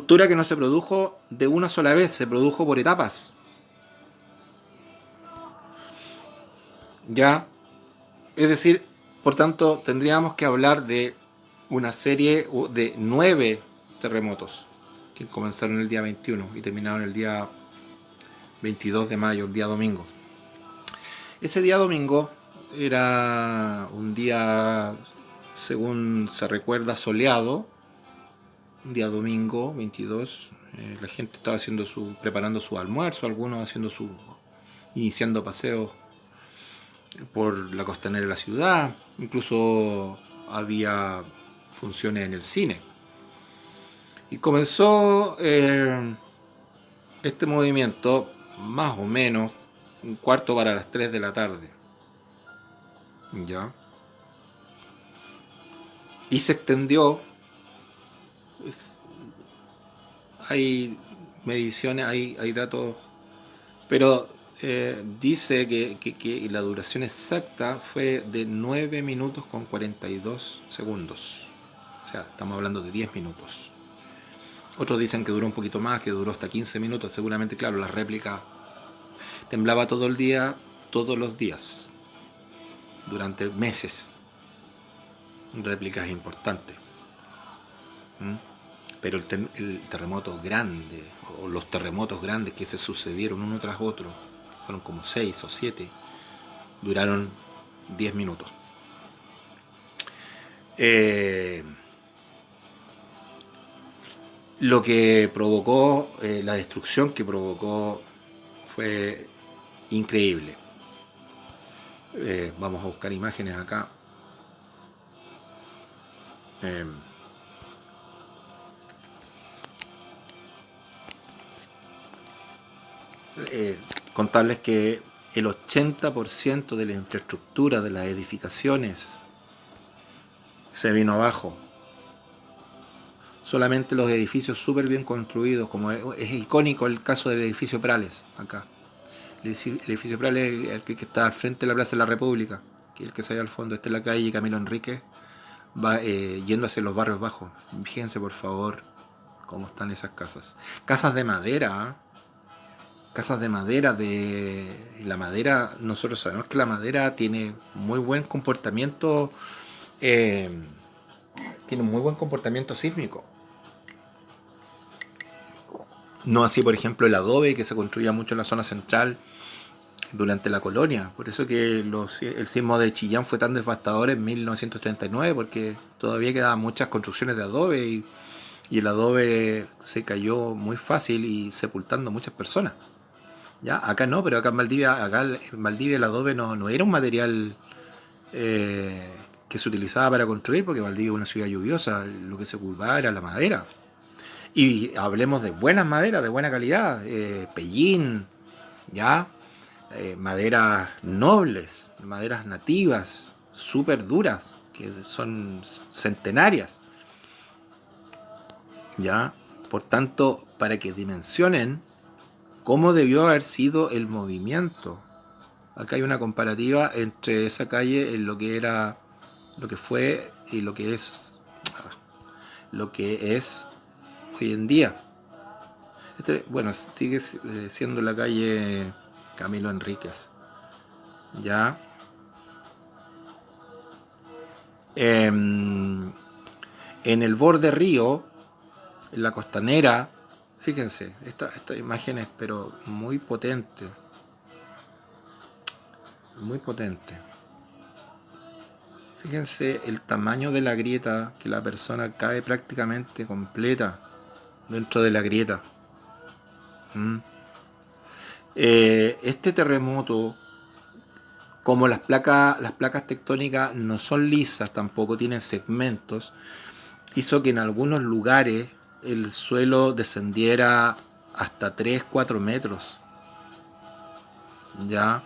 ruptura que no se produjo de una sola vez, se produjo por etapas. Ya, es decir, por tanto, tendríamos que hablar de una serie de 9 terremotos que comenzaron el día 21 y terminaron el día 22 de mayo, el día domingo. Ese día domingo era un día, según se recuerda, soleado. Un día domingo 22, la gente estaba preparando su almuerzo, algunos iniciando paseos por la costanera de la ciudad, incluso había funciones en el cine. Y comenzó este movimiento más o menos un cuarto para las 3 de la tarde. ¿Ya? Y se extendió. Hay mediciones, hay datos, pero dice que la duración exacta fue de 9 minutos con 42 segundos. O sea, estamos hablando de 10 minutos. Otros dicen que duró un poquito más, que duró hasta 15 minutos. Seguramente, claro, la réplica temblaba todo el día, todos los días, durante meses. Réplicas importantes. ¿Mm? Pero el terremoto grande, o los terremotos grandes que se sucedieron uno tras otro, fueron como 6 o 7, duraron 10 minutos. Lo que provocó, la destrucción que provocó fue increíble. Vamos a buscar imágenes acá. Contarles que el 80% de la infraestructura de las edificaciones se vino abajo. Solamente los edificios súper bien construidos, como es icónico el caso del edificio Prales, acá. El edificio Prales es el que está al frente de la Plaza de la República, que es el que se ve al fondo. Esta es la calle Camilo Enríquez, va yendo hacia los barrios bajos. Fíjense por favor cómo están esas casas. Casas de madera, casas de madera, la madera, nosotros sabemos que la madera tiene muy buen comportamiento, tiene muy buen comportamiento sísmico. No así, por ejemplo, el adobe, que se construía mucho en la zona central durante la colonia. Por eso que el sismo de Chillán fue tan devastador en 1939, porque todavía quedaban muchas construcciones de adobe y el adobe se cayó muy fácil y sepultando muchas personas. ¿Ya? Acá no, pero acá en Valdivia el adobe no era un material que se utilizaba para construir, porque Valdivia es una ciudad lluviosa, lo que se ocupaba era la madera. Y hablemos de buenas maderas, de buena calidad, pellín, ¿ya? Maderas nobles, maderas nativas, súper duras, que son centenarias, ¿ya? Por tanto, para que dimensionen cómo debió haber sido el movimiento. Acá hay una comparativa entre esa calle en lo que fue y lo que es hoy en día. Bueno, sigue siendo la calle Camilo Enríquez. Ya. En el borde río, en la costanera, fíjense, esta imagen es pero muy potente. Muy potente. Fíjense el tamaño de la grieta, que la persona cae prácticamente completa dentro de la grieta. Este terremoto, como las placas tectónicas no son lisas, tampoco tienen segmentos, hizo que en algunos lugares el suelo descendiera hasta 3-4 metros. ¿Ya?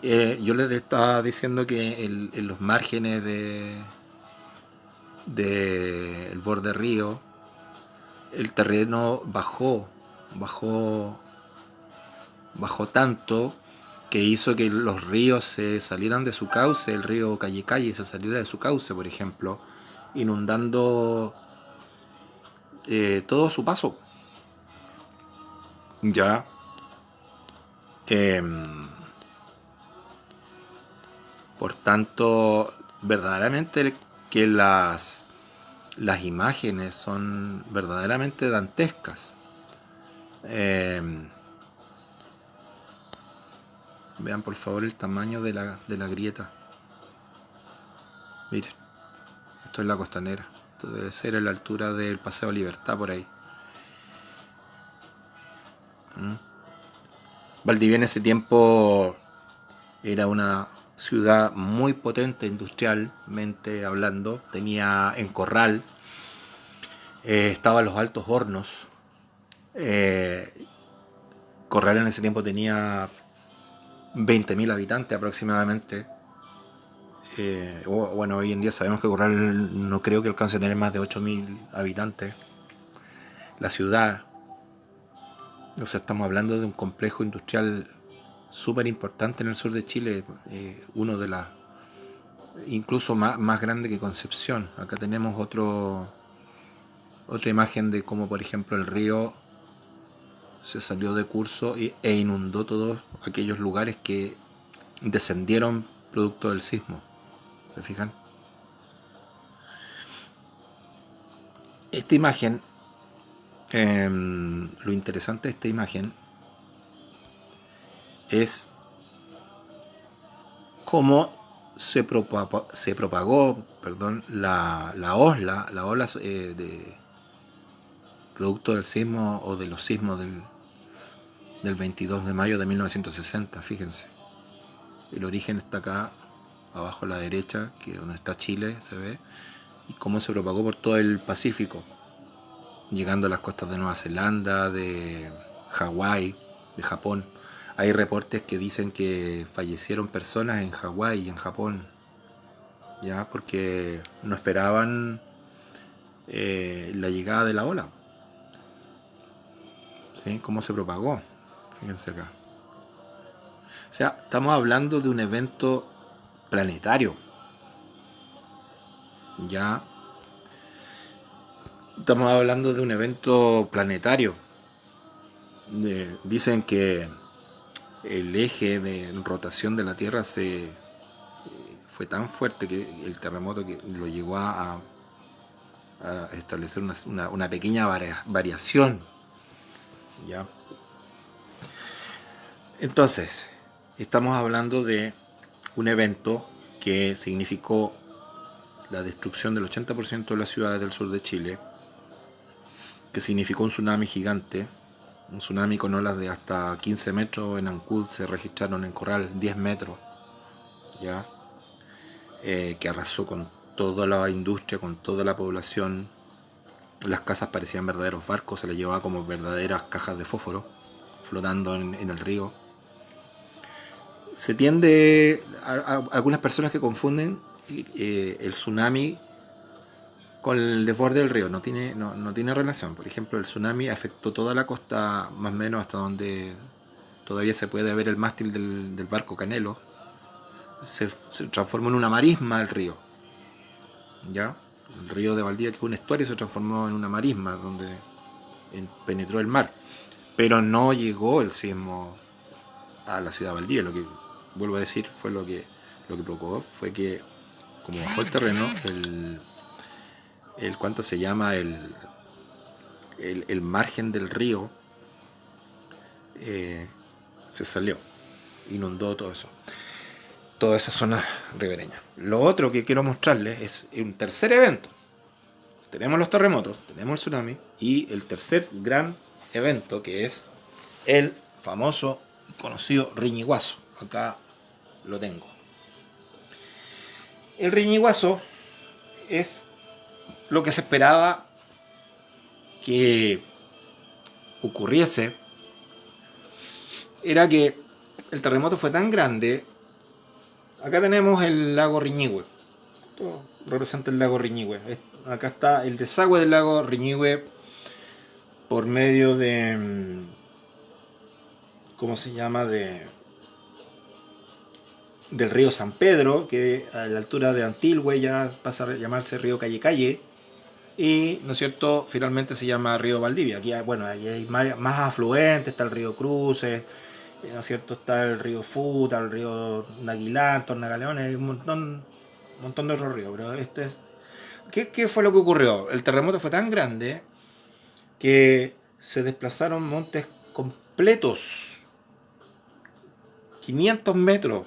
Yo les estaba diciendo que en los márgenes del borde río, el terreno bajó tanto que hizo que los ríos se salieran de su cauce, el río Calle se saliera de su cauce, por ejemplo, inundando todo a su paso. Ya. Por tanto, verdaderamente que las imágenes son verdaderamente dantescas. Eh, Vean por favor el tamaño de la grieta. Miren, esto es la Costanera. Esto debe ser a la altura del Paseo Libertad por ahí. Valdivia en ese tiempo era una ciudad muy potente industrialmente hablando. Tenía en Corral, estaban los Altos Hornos. Corral en ese tiempo tenía 20.000 habitantes aproximadamente. Bueno, hoy en día sabemos que Corral no creo que alcance a tener más de 8.000 habitantes. La ciudad, o sea, estamos hablando de un complejo industrial súper importante en el sur de Chile, uno de las, incluso más grande que Concepción. Acá tenemos otra imagen de cómo, por ejemplo, el río se salió de curso e inundó todos aquellos lugares que descendieron producto del sismo. ¿Se fijan? Esta imagen, lo interesante de esta imagen es cómo se propagó, perdón, la ola de producto del sismo o de los sismos del 22 de mayo de 1960, fíjense. El origen está acá, abajo a la derecha, que donde está Chile, se ve, y cómo se propagó por todo el Pacífico, llegando a las costas de Nueva Zelanda, de Hawái, de Japón. Hay reportes que dicen que fallecieron personas en Hawái y en Japón, ya porque no esperaban la llegada de la ola. ¿Sí? ¿Cómo se propagó? Fíjense acá. O sea, estamos hablando de un evento planetario. Ya. Estamos hablando de un evento planetario. Dicen que el eje de rotación de la Tierra fue tan fuerte que el terremoto que lo llevó a establecer una pequeña variación. ¿Ya? Entonces, estamos hablando de un evento que significó la destrucción del 80% de las ciudades del sur de Chile, que significó un tsunami gigante, un tsunami con olas de hasta 15 metros. En Ancud se registraron, en Corral 10 metros, ¿ya? Que arrasó con toda la industria, con toda la población. Las casas parecían verdaderos barcos, se les llevaba como verdaderas cajas de fósforo flotando en el río. Se tiende a algunas personas que confunden el tsunami con el desborde del río. No tiene relación. Por ejemplo, el tsunami afectó toda la costa, más o menos hasta donde todavía se puede ver el mástil del barco Canelo. Se transformó en una marisma el río. ¿Ya? El río de Valdivia, que es un estuario, se transformó en una marisma donde penetró el mar. Pero no llegó el sismo a la ciudad de Valdivia. Lo que, vuelvo a decir, fue lo que provocó fue que, como bajó el terreno, ¿cuánto se llama? El margen del río se salió, inundó todo eso, todas esas zonas ribereñas. Lo otro que quiero mostrarles es un tercer evento. Tenemos los terremotos, tenemos el tsunami, y el tercer gran evento, que es el famoso y conocido Riñiguazo. Acá lo tengo. El Riñiguazo es lo que se esperaba que ocurriese. Era que el terremoto fue tan grande. Acá tenemos el lago Riñihue. Esto representa el lago Riñihue. Acá está el desagüe del lago Riñihue por medio de, ¿cómo se llama? Del río San Pedro, que a la altura de Antilhue ya pasa a llamarse río Calle Calle. y, ¿no es cierto?, finalmente se llama río Valdivia. Aquí, bueno, ahí hay más afluentes, está el río Cruces, ¿no es cierto?, está el río Futa, el río Naguilán, Tornagaleón, hay un montón de otros ríos, pero este es... ¿Qué fue lo que ocurrió? El terremoto fue tan grande que se desplazaron montes completos, 500 metros.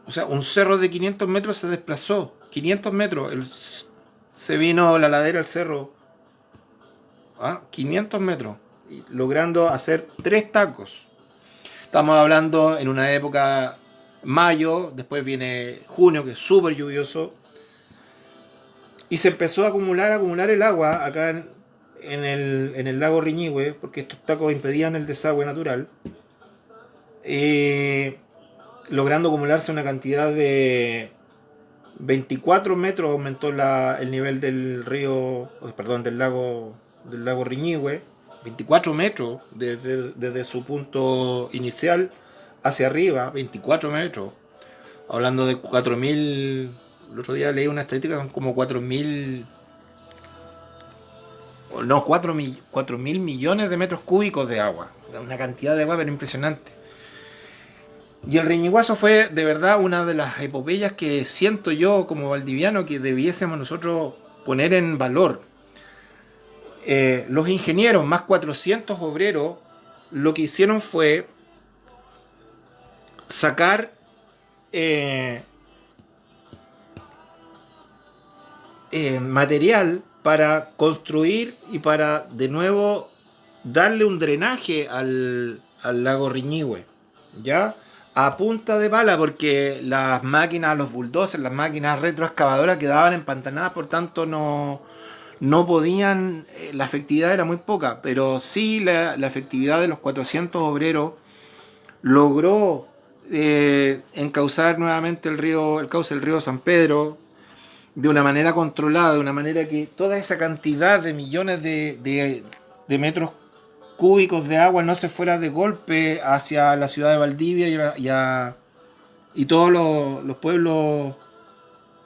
O sea, un cerro de 500 metros se desplazó. 500 metros. Se vino la ladera del cerro. 500 metros. Logrando hacer 3 tacos. Estamos hablando en una época mayo, después viene junio, que es súper lluvioso. Y se empezó a acumular el agua acá en el lago Riñihue, porque estos tacos impedían el desagüe natural. Logrando acumularse una cantidad de 24 metros aumentó el nivel del río, perdón, del lago Riñihue. 24 metros desde su punto inicial hacia arriba, 24 metros. Hablando de 4.000, el otro día leí una estadística, son como 4.000, no, 4.000 millones de metros cúbicos de agua. Una cantidad de agua pero impresionante. Y el Riñiguazo fue de verdad una de las epopeyas que siento yo como valdiviano que debiésemos nosotros poner en valor. Los ingenieros, más 400 obreros, lo que hicieron fue sacar material para construir y para de nuevo darle un drenaje al lago Riñihue, ¿ya? A punta de pala, porque las máquinas, los bulldozers, las máquinas retroexcavadoras quedaban empantanadas, por tanto no podían, la efectividad era muy poca, pero sí la efectividad de los 400 obreros logró encauzar nuevamente el cauce del río San Pedro de una manera controlada, de una manera que toda esa cantidad de millones de metros cúbicos de agua no se fuera de golpe hacia la ciudad de Valdivia y todos los pueblos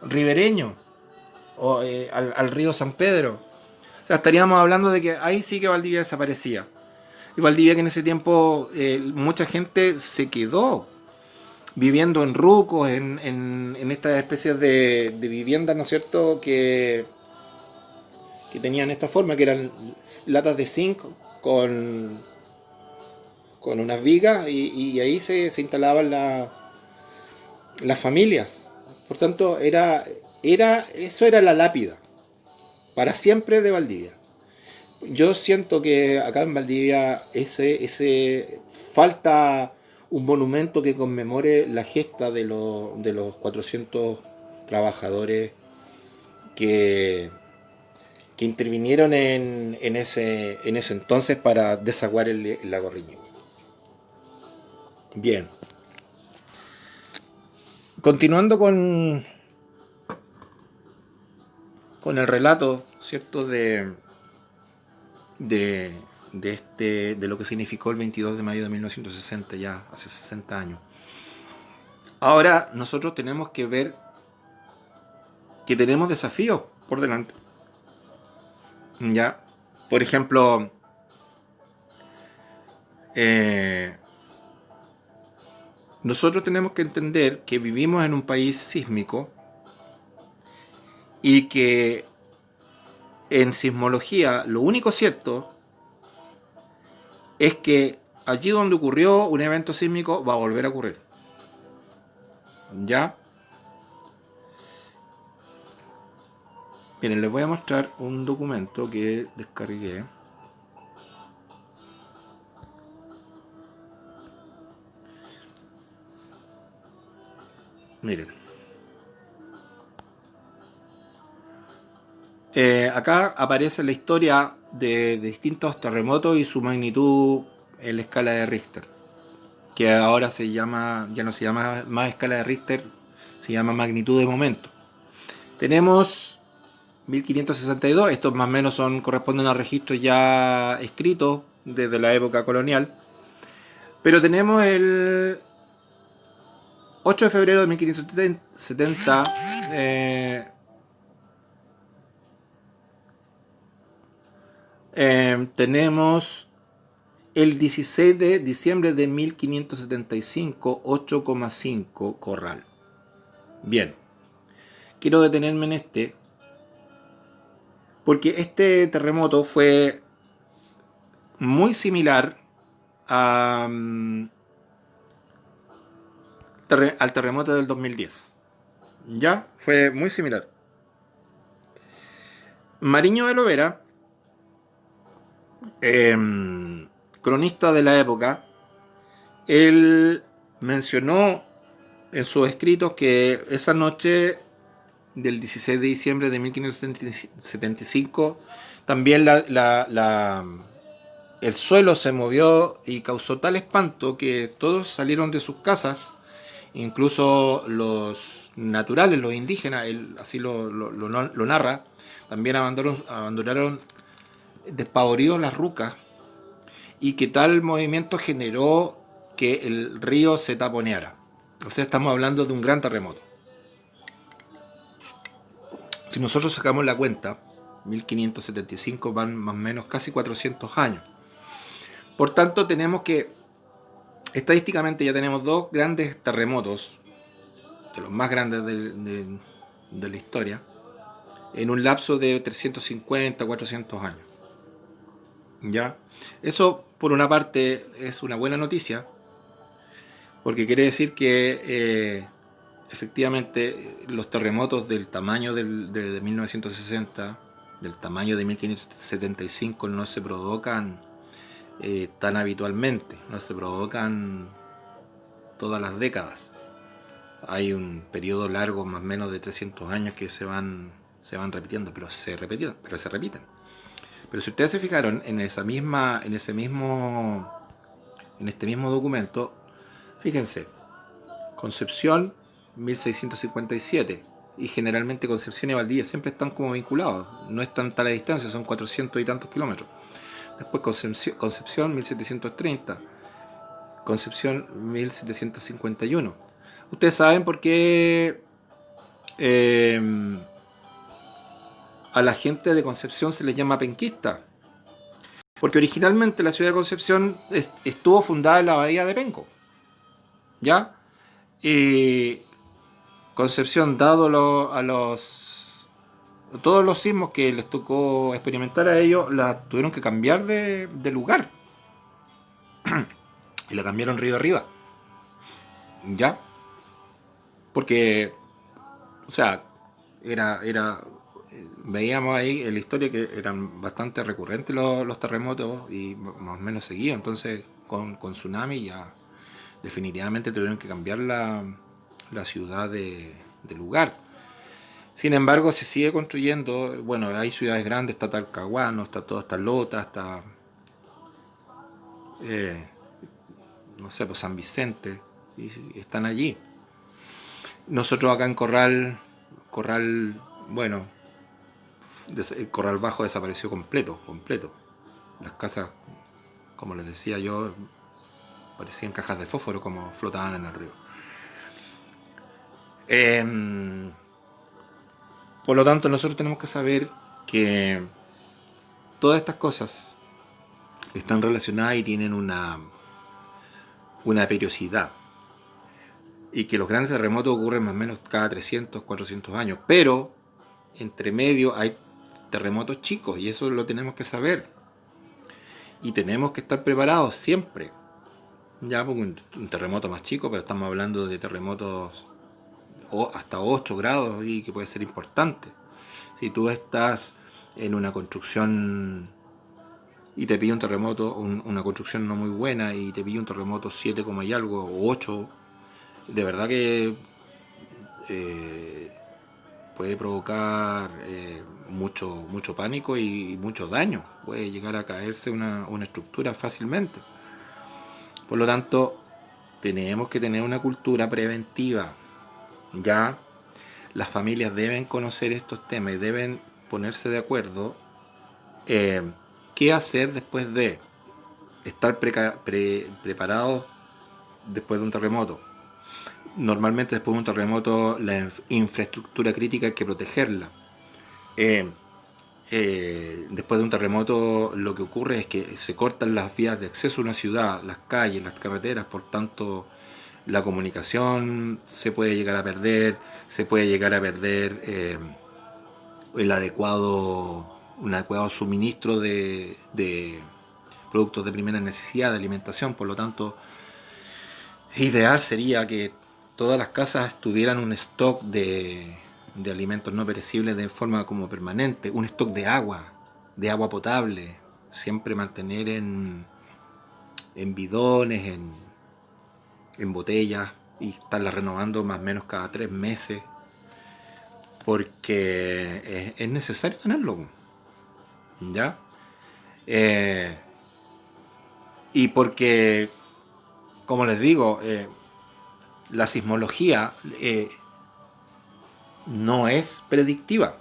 ribereños al río San Pedro. O sea, estaríamos hablando de que ahí sí que Valdivia desaparecía. Y Valdivia, que en ese tiempo mucha gente se quedó viviendo en rucos, en estas especies de viviendas, ¿no es cierto?, que tenían esta forma, que eran latas de zinc con unas vigas, y ahí se instalaban las familias. Por tanto, eso era la lápida para siempre de Valdivia. Yo siento que acá en Valdivia falta un monumento que conmemore la gesta de los 400 trabajadores que intervinieron en ese entonces para desaguar el lago Riñihue. Bien. Continuando con el relato, ¿cierto?, de lo que significó el 22 de mayo de 1960, ya hace 60 años. Ahora nosotros tenemos que ver que tenemos desafíos por delante. ¿Ya? Por ejemplo, nosotros tenemos que entender que vivimos en un país sísmico y que en sismología lo único cierto es que allí donde ocurrió un evento sísmico va a volver a ocurrir. ¿Ya? Miren, les voy a mostrar un documento que descargué. Miren. Acá aparece la historia de distintos terremotos y su magnitud en la escala de Richter, que ahora ya no se llama más escala de Richter, se llama magnitud de momento. Tenemos 1562, estos más o menos corresponden a registros ya escritos desde la época colonial, pero tenemos el 8 de febrero de 1570, Tenemos el 16 de diciembre de 1575, 8,5 Corral. Bien, quiero detenerme en este, porque este terremoto fue muy similar a, al terremoto del 2010. ¿Ya? Fue muy similar. Mariño de Lovera, cronista de la época, él mencionó en sus escritos que esa noche del 16 de diciembre de 1575 también el suelo se movió y causó tal espanto que todos salieron de sus casas, incluso los naturales, los indígenas, él así lo narra, también abandonaron despavoridos las rucas, y que tal movimiento generó que el río se taponeara. O sea, estamos hablando de un gran terremoto. Si nosotros sacamos la cuenta, 1575 van más o menos casi 400 años. Por tanto, tenemos que, estadísticamente ya tenemos dos grandes terremotos, de los más grandes de la historia, en un lapso de 350, 400 años. ¿Ya? Eso, por una parte, es una buena noticia, porque quiere decir que efectivamente los terremotos del tamaño de 1960, del tamaño de 1575, no se provocan tan habitualmente, no se provocan todas las décadas. Hay un periodo largo, más o menos de 300 años, que se van repitiendo, pero se repiten. Pero si ustedes se fijaron en este mismo documento, fíjense, Concepción 1657, y generalmente Concepción y Valdivia siempre están como vinculados, no es tanta la distancia, son 400 y tantos kilómetros. Después Concepción 1730, Concepción 1751. Ustedes saben por qué a la gente de Concepción se les llama penquista. Porque originalmente la ciudad de Concepción estuvo fundada en la bahía de Penco. ¿Ya? Y Concepción, dado todos los sismos que les tocó experimentar a ellos, la tuvieron que cambiar de lugar. Y la cambiaron río arriba. ¿Ya? Porque, o sea, veíamos ahí en la historia que eran bastante recurrentes los terremotos y más o menos seguidos. Entonces, con tsunami ya definitivamente tuvieron que cambiar la ciudad de lugar. Sin embargo, se sigue construyendo. Bueno, hay ciudades grandes, está Talcahuano, está toda esta Lota, está no sé, pues San Vicente, y están allí. Nosotros acá en Corral, bueno, el Corral Bajo desapareció completo. Las casas, como les decía yo, parecían cajas de fósforo como flotaban en el río. Por lo tanto, nosotros tenemos que saber que todas estas cosas están relacionadas y tienen una periodicidad. Y que los grandes terremotos ocurren más o menos cada 300, 400 años. Pero, entre medio, hay terremotos chicos y eso lo tenemos que saber. Y tenemos que estar preparados siempre. Ya, porque un terremoto más chico, pero estamos hablando de terremotos hasta 8 grados y que puede ser importante. Si tú estás en una construcción y te pide un terremoto, una construcción no muy buena, y te pide un terremoto 7, y algo, o 8, de verdad que puede provocar mucho pánico y mucho daño. Puede llegar a caerse una estructura fácilmente. Por lo tanto, tenemos que tener una cultura preventiva. Ya las familias deben conocer estos temas y deben ponerse de acuerdo qué hacer después de estar preparados después de un terremoto. Normalmente después de un terremoto la infraestructura crítica hay que protegerla. después de un terremoto lo que ocurre es que se cortan las vías de acceso a una ciudad, las calles, las carreteras, por tanto la comunicación se puede llegar a perder, se puede llegar a perder el adecuado, un adecuado suministro de productos de primera necesidad, de alimentación. Por lo tanto, ideal sería que todas las casas tuvieran un stock de alimentos no perecibles de forma como permanente, un stock de agua potable, siempre mantener en bidones, en botellas, y estarlas renovando más o menos cada 3 meses, porque es necesario tenerlo, ¿ya? Eh, y porque, como les digo, la sismología no es predictiva.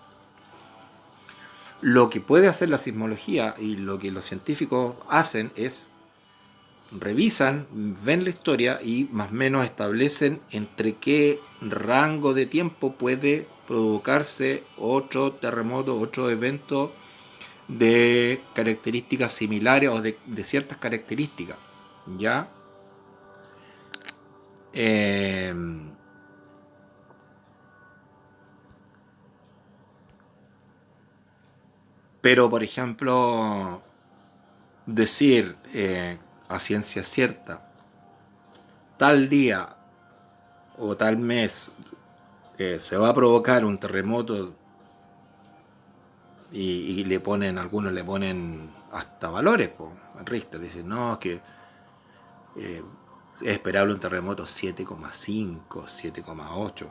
Lo que puede hacer la sismología y lo que los científicos hacen es revisan, ven la historia y más o menos establecen entre qué rango de tiempo puede provocarse otro terremoto, otro evento de características similares o de ciertas características. ¿Ya? Eh, pero, por ejemplo, decir a ciencia cierta, tal día o tal mes se va a provocar un terremoto y le ponen, algunos le ponen hasta valores, po, Richter, dicen, no, es que eh, es esperable un terremoto 7,5, 7,8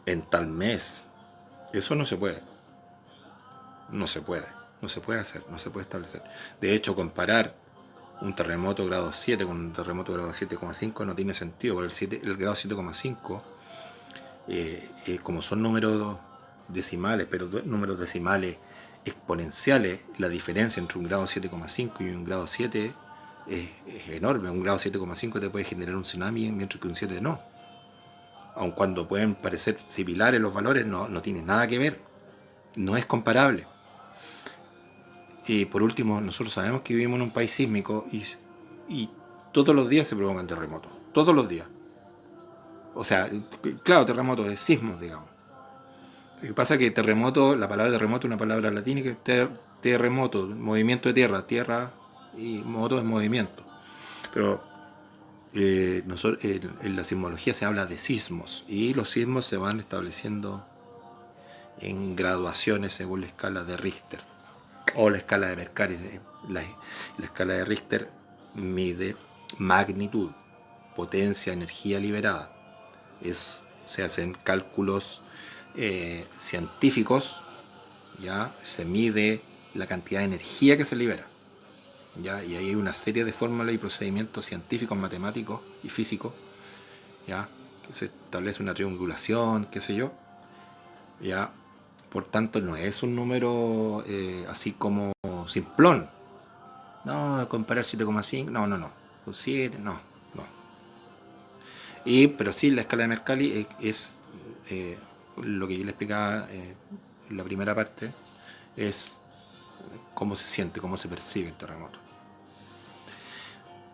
en tal mes. Eso no se puede, no se puede, no se puede hacer, no se puede establecer. De hecho, comparar un terremoto grado 7 con un terremoto grado 7,5 no tiene sentido, porque el grado 7,5, como son números decimales, pero números decimales exponenciales, la diferencia entre un grado 7,5 y un grado 7 es enorme. Un grado 7,5 te puede generar un tsunami, mientras que un 7 no. Aun cuando pueden parecer similares los valores, no tienen nada que ver, no es comparable. Y por último, nosotros sabemos que vivimos en un país sísmico y todos los días se provocan terremotos, todos los días. O sea, claro, terremotos es sismos, digamos. Lo que pasa es que terremoto, la palabra terremoto es una palabra latina que terremoto, movimiento de tierra, tierra y moto es movimiento. Pero en la sismología se habla de sismos y los sismos se van estableciendo en graduaciones según la escala de Richter o la escala de Mercalli. La escala de Richter mide magnitud, potencia, energía liberada. Se hacen cálculos científicos, ya se mide la cantidad de energía que se libera, ya, y ahí hay una serie de fórmulas y procedimientos científicos, matemáticos y físicos, ya, que se establece una triangulación, qué sé yo, ya. Por tanto, no es un número así como simplón. No, comparar 7,5, no. Con 7, no. Pero sí, la escala de Mercalli es lo que yo le explicaba en la primera parte, es cómo se siente, cómo se percibe el terremoto.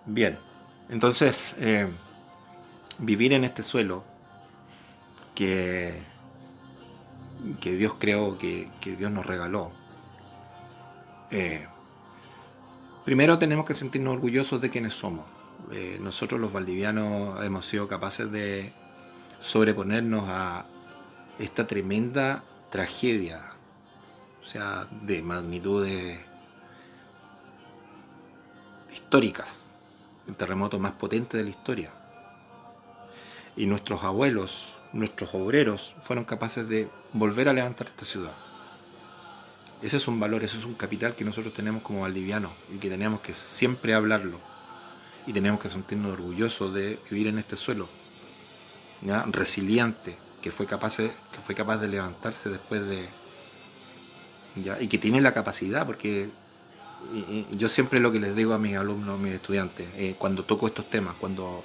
Bien, entonces, vivir en este suelo que, que Dios creó, que Dios nos regaló, primero tenemos que sentirnos orgullosos de quienes somos. Nosotros los valdivianos hemos sido capaces de sobreponernos a esta tremenda tragedia, o sea, de magnitudes históricas, el terremoto más potente de la historia. Y nuestros abuelos, nuestros obreros, fueron capaces de volver a levantar esta ciudad. Ese es un valor, ese es un capital que nosotros tenemos como valdivianos y que tenemos que siempre hablarlo. Y tenemos que sentirnos orgullosos de vivir en este suelo, ¿ya? Resiliente, que fue capaz de levantarse después de, ¿ya? Y que tiene la capacidad, porque yo siempre lo que les digo a mis alumnos, a mis estudiantes, cuando toco estos temas, cuando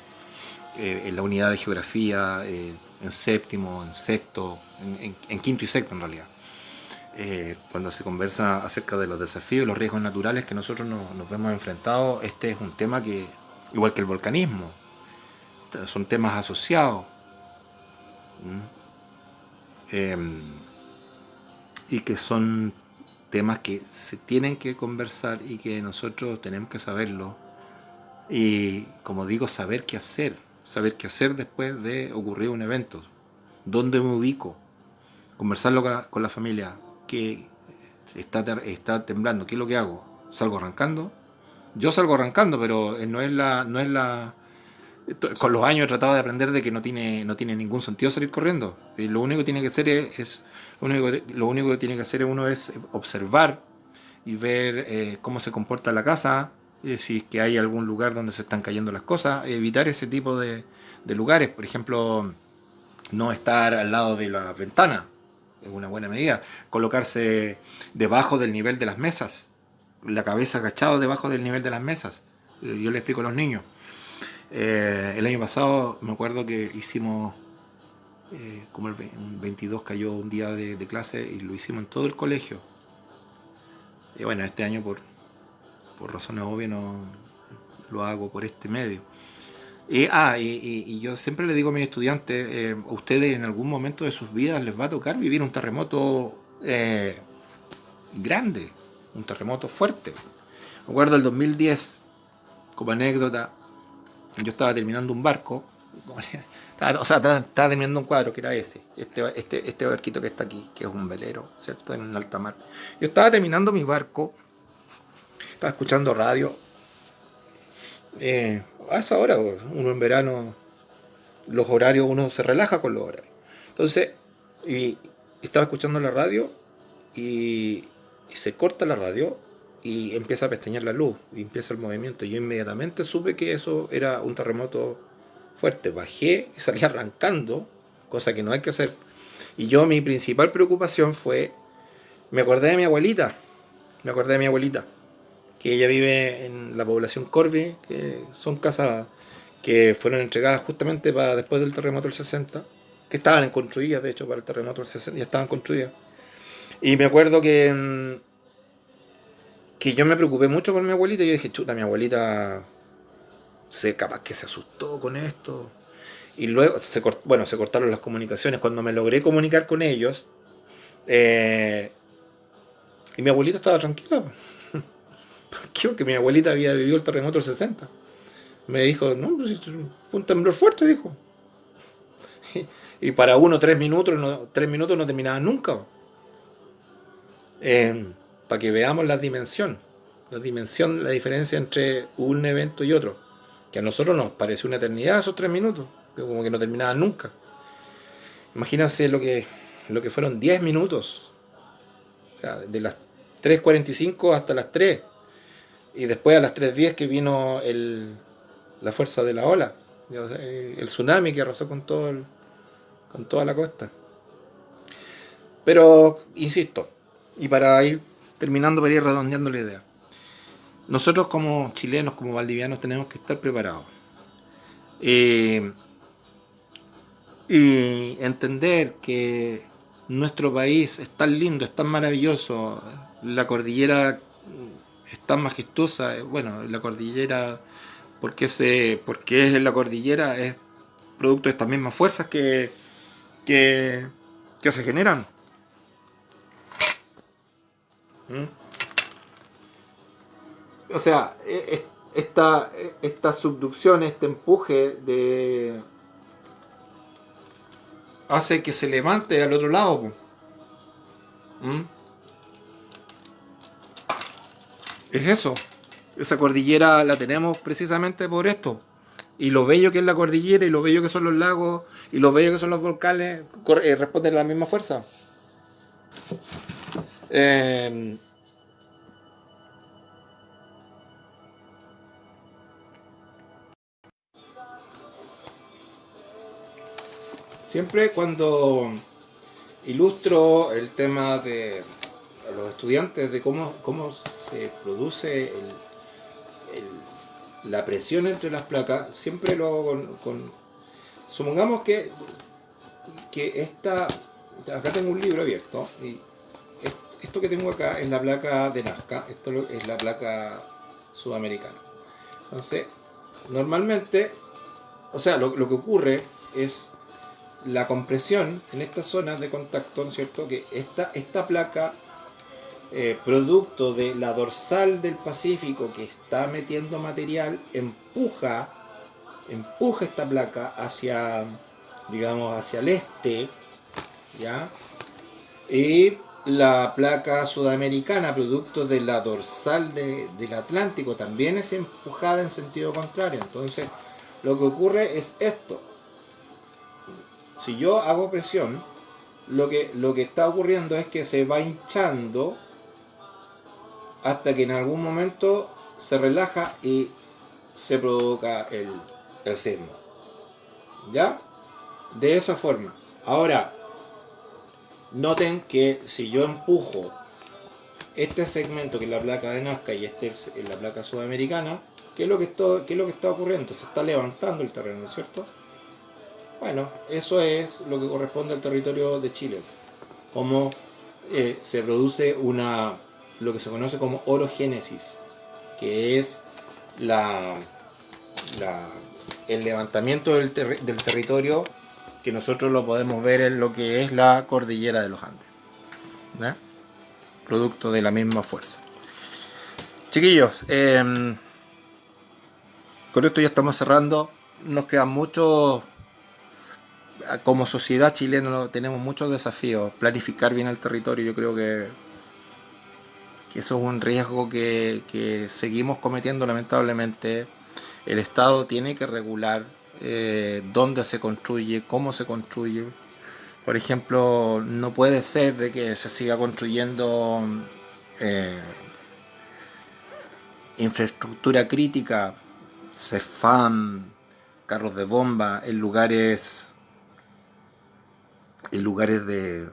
en la unidad de geografía, en séptimo, en sexto, en quinto y sexto en realidad, cuando se conversa acerca de los desafíos y los riesgos naturales que nosotros nos vemos enfrentados, este es un tema que, igual que el volcanismo, son temas asociados. Eh, y que son temas que se tienen que conversar y que nosotros tenemos que saberlo. Y como digo, saber qué hacer después de ocurrir un evento, dónde me ubico, conversarlo con la familia, que está temblando, ¿qué es lo que hago? ¿Salgo arrancando? Yo salgo arrancando, pero no es la. Con los años he tratado de aprender de que no tiene ningún sentido salir corriendo. Y lo único que tiene que hacer lo único que tiene que hacer uno es observar y ver cómo se comporta la casa, si es que hay algún lugar donde se están cayendo las cosas, evitar ese tipo de lugares. Por ejemplo, no estar al lado de la ventana es una buena medida. Colocarse debajo del nivel de las mesas, la cabeza agachada debajo del nivel de las mesas. Yo le explico a los niños. El año pasado me acuerdo que hicimos, como el 22 cayó un día de clase y lo hicimos en todo el colegio. Y bueno, este año por razones obvias no lo hago por este medio. Y yo siempre le digo a mis estudiantes, a ustedes en algún momento de sus vidas les va a tocar vivir un terremoto grande, un terremoto fuerte. Me acuerdo del 2010, como anécdota, yo estaba terminando un barco, estaba terminando un cuadro que era este barquito que está aquí, que es un velero, ¿cierto? En un alta mar. Yo estaba terminando mi barco, estaba escuchando radio. A esa hora, uno en verano, los horarios, uno se relaja con los horarios. Entonces, y estaba escuchando la radio y se corta la radio y empieza a pestañear la luz y empieza el movimiento. Yo inmediatamente supe que eso era un terremoto fuerte. Bajé y salí arrancando, cosa que no hay que hacer. Y yo, mi principal preocupación fue, me acordé de mi abuelita, que ella vive en la población Corvi, que son casas que fueron entregadas justamente para después del terremoto del 60, que estaban construidas, de hecho, para el terremoto del 60, ya estaban construidas. Y me acuerdo que yo me preocupé mucho por mi abuelita y yo dije, chuta, mi abuelita capaz que se asustó con esto. Y luego se cortaron las comunicaciones. Cuando me logré comunicar con ellos, y mi abuelita estaba tranquila. Porque mi abuelita había vivido el terremoto del 60. Me dijo, no, pues, fue un temblor fuerte, dijo. Y para uno 3 minutos no terminaba nunca. Para que veamos la dimensión, la diferencia entre un evento y otro. Que a nosotros nos pareció una eternidad esos 3 minutos, que como que no terminaban nunca. Imagínense lo que fueron 10 minutos. O sea, de las 3:45 hasta las 3. Y después a las 3:10 que vino la fuerza de la ola, el tsunami que arrasó con toda la costa. Pero, insisto, y para ir terminando, para ir redondeando la idea, nosotros como chilenos, como valdivianos, tenemos que estar preparados. Y entender que nuestro país es tan lindo, es tan maravilloso, la cordillera es tan majestuosa. Bueno, la cordillera, porque es la cordillera, es producto de estas mismas fuerzas que, que se generan. ¿Mm? O sea, esta subducción, este empuje hace que se levante al otro lado. ¿Mm? Es eso. Esa cordillera la tenemos precisamente por esto. Y lo bello que es la cordillera, y lo bello que son los lagos, y lo bello que son los volcanes, responden a la misma fuerza. Eh, Siempre cuando ilustro el tema de a los estudiantes de cómo se produce la presión entre las placas, siempre lo supongamos que acá tengo un libro abierto y esto que tengo acá es la placa de Nazca, es la placa sudamericana. Entonces, normalmente, o sea, lo que ocurre es la compresión en estas zonas de contacto, ¿no es cierto? Que esta placa, producto de la dorsal del Pacífico que está metiendo material, empuja esta placa hacia, digamos, hacia el este, ¿ya? Y la placa sudamericana, producto de la dorsal del Atlántico, también es empujada en sentido contrario. Entonces, lo que ocurre es esto. Si yo hago presión, lo que está ocurriendo es que se va hinchando hasta que en algún momento se relaja y se provoca el sismo. ¿Ya? De esa forma. Ahora, noten que si yo empujo este segmento, que es la placa de Nazca, y este es la placa sudamericana, ¿qué es lo que está ocurriendo? Se está levantando el terreno, ¿no es cierto? Bueno, eso es lo que corresponde al territorio de Chile. Como se produce lo que se conoce como orogénesis, que es la, el levantamiento del territorio, que nosotros lo podemos ver en lo que es la cordillera de los Andes, ¿eh? Producto de la misma fuerza. Chiquillos, con esto ya estamos cerrando. Nos quedan muchos, como sociedad chilena tenemos muchos desafíos. Planificar bien el territorio, yo creo que eso es un riesgo que seguimos cometiendo lamentablemente. El Estado tiene que regular dónde se construye, cómo se construye. Por ejemplo, no puede ser de que se siga construyendo eh, infraestructura crítica, CEFAM, carros de bomba en lugares de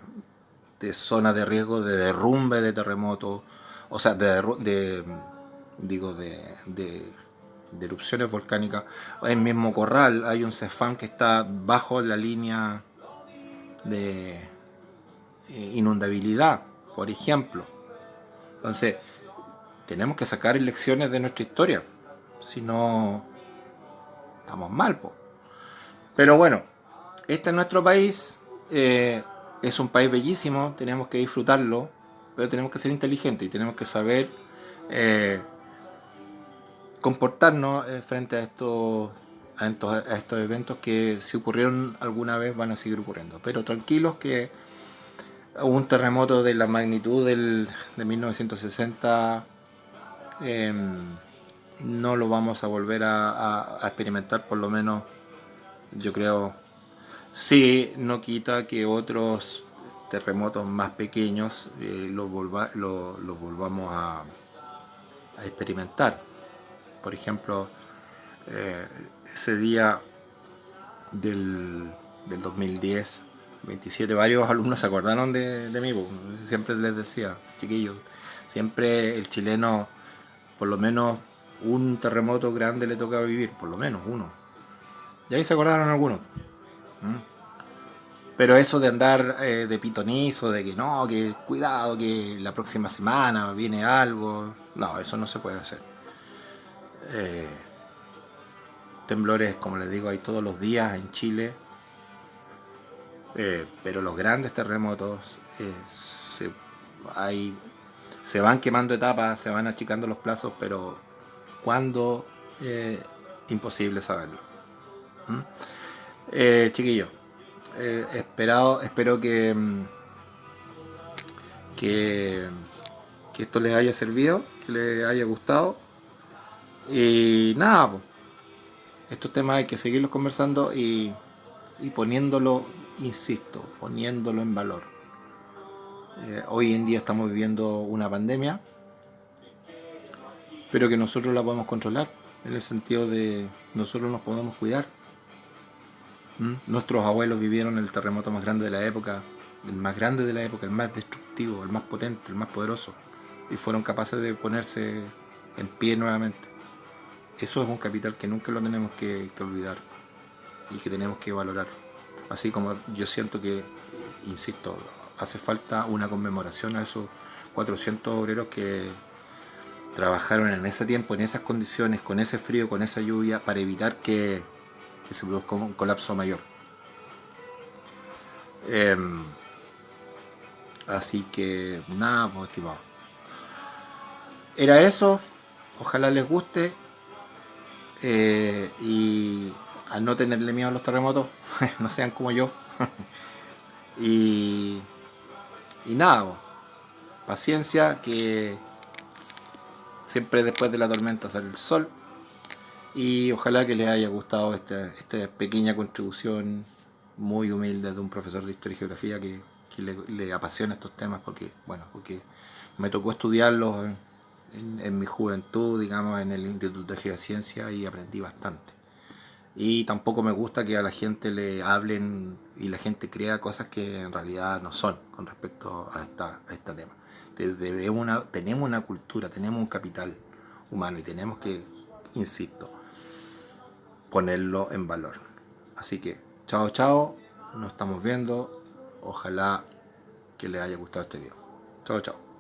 zonas de riesgo de derrumbe, de terremoto, o sea, digo, de erupciones volcánicas. En mismo Corral hay un CEFAM que está bajo la línea de inundabilidad, por ejemplo. Entonces, tenemos que sacar lecciones de nuestra historia, si no estamos mal, po. Pero bueno, este es nuestro país, es un país bellísimo, tenemos que disfrutarlo, pero tenemos que ser inteligentes y tenemos que saber eh, comportarnos frente a estos eventos que si ocurrieron alguna vez van a seguir ocurriendo. Pero tranquilos que un terremoto de la magnitud de 1960 eh, no lo vamos a volver a experimentar, por lo menos yo creo. Sí, no quita que otros terremotos más pequeños los volvamos a experimentar. Por ejemplo, eh, ese día del 2010, 27, varios alumnos se acordaron de mí. Siempre les decía, chiquillos, siempre el chileno, por lo menos un terremoto grande le toca vivir, por lo menos uno. Y ahí se acordaron algunos. Pero eso de andar de pitonizo, de que no, que cuidado, que la próxima semana viene algo, no, eso no se puede hacer. Eh, Temblores, como les digo, hay todos los días en Chile, pero los grandes terremotos hay, se van quemando etapas, se van achicando los plazos, pero ¿cuándo? Imposible saberlo. Chiquillos, espero que, que esto les haya servido, que les haya gustado. Y nada, pues, estos temas hay que seguirlos conversando y poniéndolo, insisto, poniéndolo en valor. Hoy en día estamos viviendo una pandemia, pero que nosotros la podemos controlar, en el sentido de nosotros nos podemos cuidar. Nuestros abuelos vivieron el terremoto más grande de la época, el más grande de la época, el más destructivo, el más potente, el más poderoso, y fueron capaces de ponerse en pie nuevamente. Eso es un capital que nunca lo tenemos que olvidar y que tenemos que valorar. Así como yo siento que, insisto, hace falta una conmemoración a esos 400 obreros que trabajaron en ese tiempo, en esas condiciones, con ese frío, con esa lluvia, para evitar que se produzca un colapso mayor. Eh, Así que nada, pues, estimado. Era eso. Ojalá les guste. Y a no tenerle miedo a los terremotos. No sean como yo. y, y nada, pues, paciencia, que siempre después de la tormenta sale el sol. Y ojalá que les haya gustado esta pequeña contribución muy humilde de un profesor de historia y geografía que le apasiona estos temas porque me tocó estudiarlos en mi juventud, digamos, en el Instituto de Geociencia y aprendí bastante. Y tampoco me gusta que a la gente le hablen y la gente crea cosas que en realidad no son con respecto a este tema. Tenemos una cultura, tenemos un capital humano y tenemos que, insisto, ponerlo en valor. Así que, chao, chao, nos estamos viendo. Ojalá que les haya gustado este video. Chao, chao.